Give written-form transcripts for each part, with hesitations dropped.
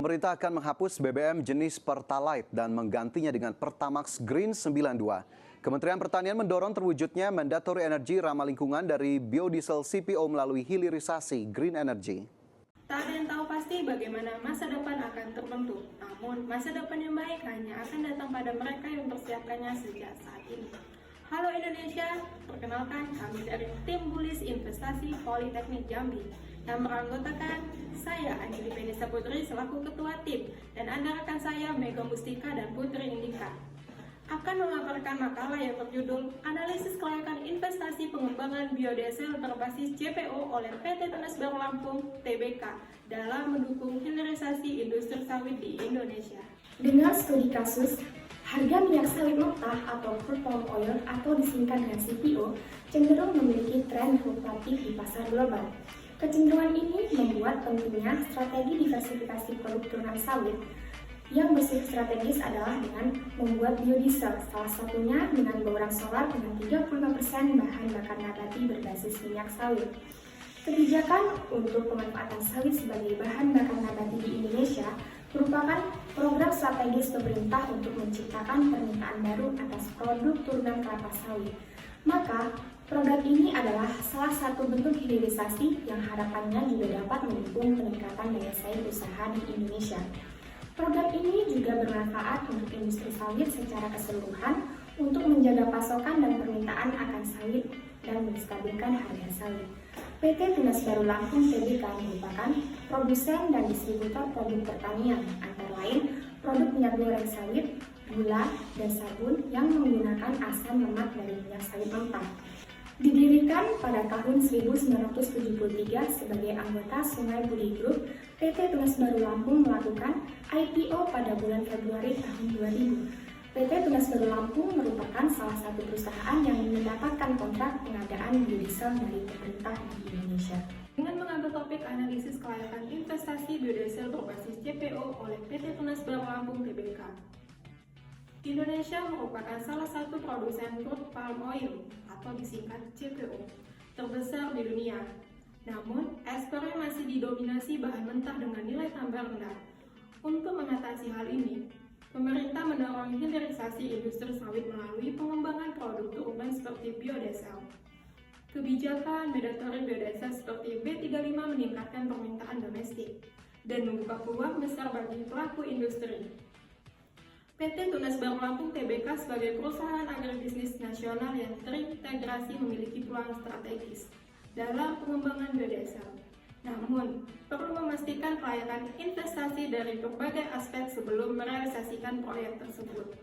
Pemerintah akan menghapus BBM jenis Pertalite dan menggantinya dengan Pertamax Green 92. Kementerian Pertanian mendorong terwujudnya mandatory energi ramah lingkungan dari biodiesel CPO melalui hilirisasi Green Energy. Tak ada yang tahu pasti bagaimana masa depan akan terbentuk, namun masa depan yang baik hanya akan datang pada mereka yang mempersiapkannya sejak saat ini. Halo Indonesia, perkenalkan kami dari tim Bullies Investasi Politeknik Jambi yang beranggotakan saya Anjali Penisa Putri selaku ketua tim dan Anda rekan saya Mega Mustika dan Putri Indika akan memaparkan makalah yang berjudul Analisis Kelayakan Investasi Pengembangan Biodiesel berbasis JPO oleh PT Tunas Baru Lampung (TBK) dalam mendukung hilirisasi industri sawit di Indonesia. Dengan studi kasus, harga minyak sawit mentah atau crude palm oil atau disingkat dengan CPO cenderung memiliki tren fluktuatif di pasar global. Kecenderungan ini membuat pentingnya strategi diversifikasi produk turunan sawit. Yang bersifat strategis adalah dengan membuat biodiesel, salah satunya dengan bauran solar dengan 35% bahan bakar nabati berbasis minyak sawit. Kebijakan untuk pemanfaatan sawit sebagai bahan bakar nabati di Indonesia merupakan program strategis pemerintah untuk menciptakan permintaan baru atas produk turunan kelapa sawit. Maka, program ini adalah salah satu bentuk hilirisasi yang harapannya juga dapat mendukung peningkatan daya saing usaha di Indonesia. Program ini juga bermanfaat untuk industri sawit secara keseluruhan untuk menjaga pasokan dan permintaan akan sawit dan menstabilkan harga sawit. PT Tunas Baru Lampung (TBK) merupakan produsen dan distributor produk pertanian, antara lain produk minyak goreng sawit, gula, dan sabun yang menggunakan asam lemak dari minyak sawit mentah. Didirikan pada tahun 1973 sebagai anggota Sungai Budi Group, PT Tunas Baru Lampung melakukan IPO pada bulan Februari tahun 2000. PT Tunas Baru Lampung merupakan salah satu perusahaan yang mendapatkan kontrak pengadaan biodiesel dari pemerintah di Indonesia. Dengan mengambil topik analisis kelayakan investasi biodiesel berbasis JPO oleh PT Tunas Baru Lampung (TBK). Indonesia merupakan salah satu produsen crude palm oil atau disingkat CPO terbesar di dunia. Namun, ekspornya masih didominasi bahan mentah dengan nilai tambah rendah. Untuk mengatasi hal ini, pemerintah mendorong hilirisasi industri sawit melalui pengembangan produk turunan seperti biodiesel. Kebijakan mandatory biodiesel seperti B35 meningkatkan permintaan domestik dan membuka peluang besar bagi pelaku industri. PT Tunas Baru Lampung (TBK) sebagai perusahaan agribisnis nasional yang terintegrasi memiliki peluang strategis dalam pengembangan biodiesel. Namun, perlu memastikan kelayakan investasi dari berbagai aspek sebelum merealisasikan proyek tersebut.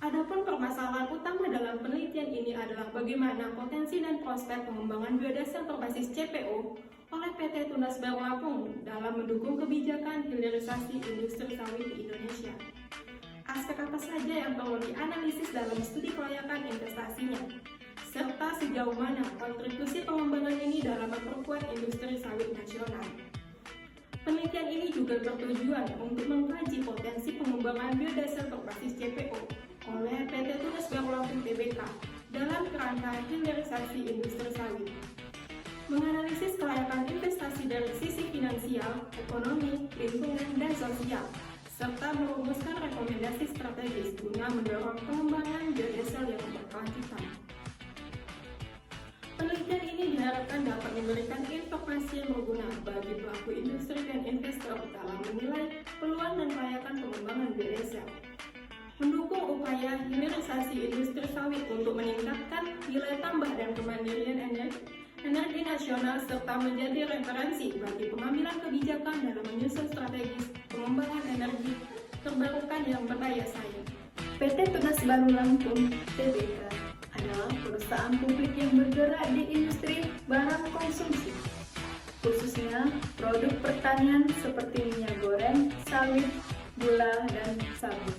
Adapun permasalahan utama dalam penelitian ini adalah bagaimana potensi dan prospek pengembangan biodiesel berbasis CPO oleh PT Tunas Baru Lampung dalam mendukung kebijakan hilirisasi industri sawit di Indonesia. Aspek apa saja yang perlu dianalisis dalam studi kelayakan investasinya, serta sejauh mana kontribusi pengembangan ini dalam memperkuat industri sawit nasional. Penelitian ini juga bertujuan untuk mengkaji potensi pengembangan biodiesel berbasis CPO oleh PT Tunas Baru Lampung (TBK) dalam kerangka hilirisasi industri sawit. Menganalisis kelayakan investasi dari sisi finansial, ekonomi, lingkungan, dan sosial, serta merumuskan rekomendasi strategis guna mendorong pengembangan biodiesel yang berkelanjutan. Penelitian ini diharapkan dapat memberikan informasi yang berguna bagi pelaku industri dan investor dalam menilai peluang dan kelayakan pengembangan biodiesel. Mendukung upaya hilirisasi industri sawit untuk meningkatkan nilai tambah dan kemandirian energi nasional serta menjadi referensi bagi pengambilan kebijakan dalam menyusun strategis pengembangan energi terbarukan yang berdaya saing. PT Tunas Baru Lampung (TBK) adalah perusahaan publik yang bergerak di industri barang konsumsi, khususnya produk pertanian seperti minyak goreng, sawit, gula, dan sabun.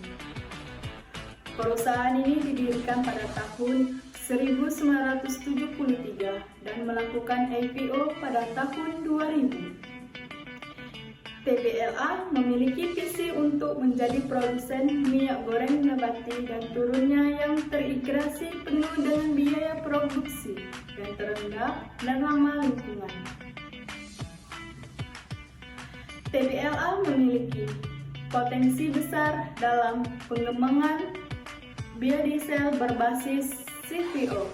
Perusahaan ini didirikan pada tahun 1973 dan melakukan IPO pada tahun 2000. TBLA memiliki visi untuk menjadi produsen minyak goreng nabati dan turunnya yang terintegrasi penuh dengan biaya produksi yang terendah dan ramah lingkungan. TBLA memiliki potensi besar dalam pengembangan biodiesel berbasis CPO,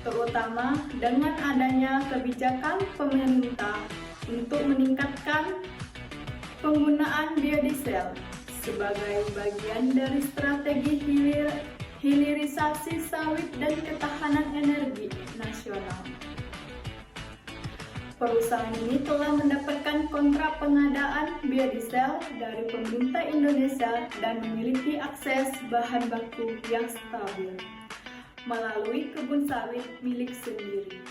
terutama dengan adanya kebijakan pemerintah untuk meningkatkan penggunaan biodiesel sebagai bagian dari strategi hilirisasi sawit dan ketahanan energi nasional. Perusahaan ini telah mendapatkan kontrak pengadaan biodiesel dari pemerintah Indonesia dan memiliki akses bahan baku yang stabil melalui kebun sawit milik sendiri.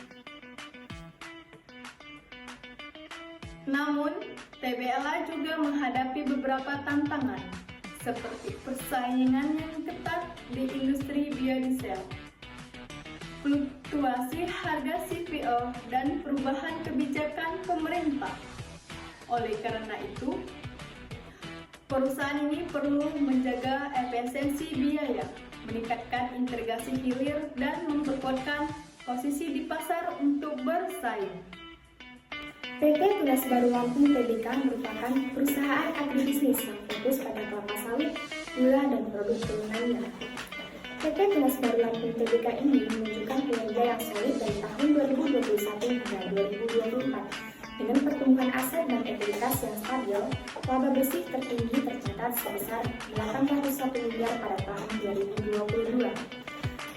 Namun, TBLA juga menghadapi beberapa tantangan, seperti persaingan yang ketat di industri biodiesel, fluktuasi harga CPO, dan perubahan kebijakan pemerintah. Oleh karena itu, perusahaan ini perlu menjaga efisiensi biaya, meningkatkan integrasi hilir, dan memperkuatkan posisi di pasar untuk bersaing. PT Tunas Baru Lampung Tbk merupakan perusahaan agribisnis yang fokus pada kelapa sawit, gula, dan produk turunannya. PT Tunas Baru Lampung Tbk ini menunjukkan kinerja yang solid dari tahun 2021 hingga 2024. Dengan pertumbuhan aset dan ekuitas yang stabil, laba bersih tertinggi tercatat sebesar 81 miliar pada tahun 2022.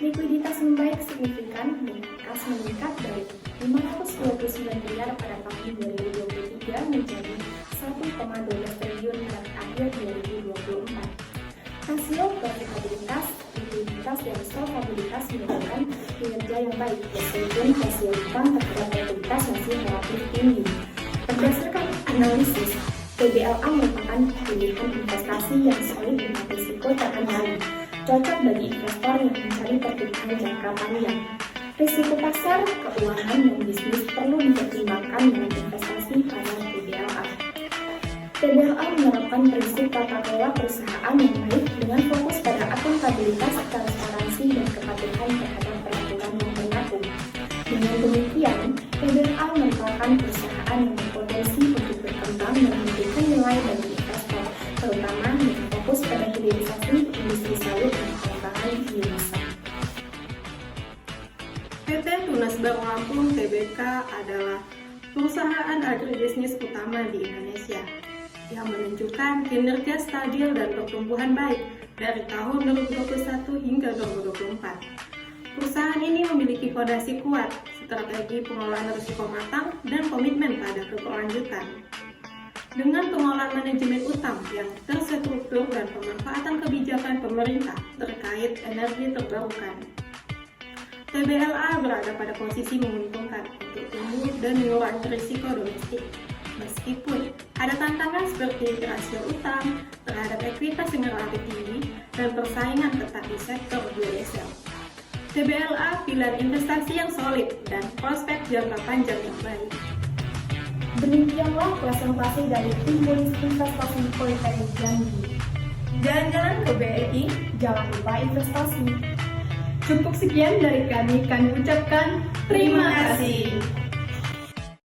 Likuiditas membaik signifikan dengan kas meningkat dari 529 miliar pada tahun 2023 menjadi 1,12 triliun pada akhir 2024. Rasio profitabilitas, likuiditas, dan solvabilitas menunjukkan kinerja yang baik, meskipun rasio utang terhadap likuiditas masih relatif tinggi. Berdasarkan analisis, TBLA merupakan pilihan investasi yang solid dengan risiko terkendali, cocok bagi investor yang mencari pertumbuhan jangka panjang. Risiko pasar, keuangan, dan bisnis perlu dipertimbangkan dalam investasi pada TBLA. TBLA menerapkan prinsip tata kelola perusahaan yang baik dengan fokus pada akuntabilitas, transparansi, dan kepatuhan terhadap peraturan yang berlaku. Dengan demikian, TBLA merupakan perusahaan yang berpotensi untuk berkembang dan memberikan nilai bagi investor, terutama dengan fokus pada hilirisasi industri sawit dan pengembangan biodiesel. PT Tunas Baru Lampung Tbk adalah perusahaan agribisnis utama di Indonesia yang menunjukkan kinerja stabil dan pertumbuhan baik dari tahun 2021 hingga 2024. Perusahaan ini memiliki fondasi kuat, strategi pengelolaan risiko matang, dan komitmen pada keberlanjutan. Dengan pengelolaan manajemen utang yang terstruktur dan pemanfaatan kebijakan pemerintah terkait energi terbarukan, TBLA berada pada posisi menguntungkan untuk tumbuh dan mengurangi risiko domestik. Meskipun ada tantangan seperti rasio utang terhadap ekuitas yang relatif tinggi dan persaingan ketat di sektor biodiesel, TBLA pilihan investasi yang solid dan prospek jangka panjang yang baik. Demikianlah presentasi dari tim Polis Investasi Politeknik Jambi. Jalan-jalan ke BRI, Jangan lupa investasi. cukup sekian dari kami ucapkan terima kasih.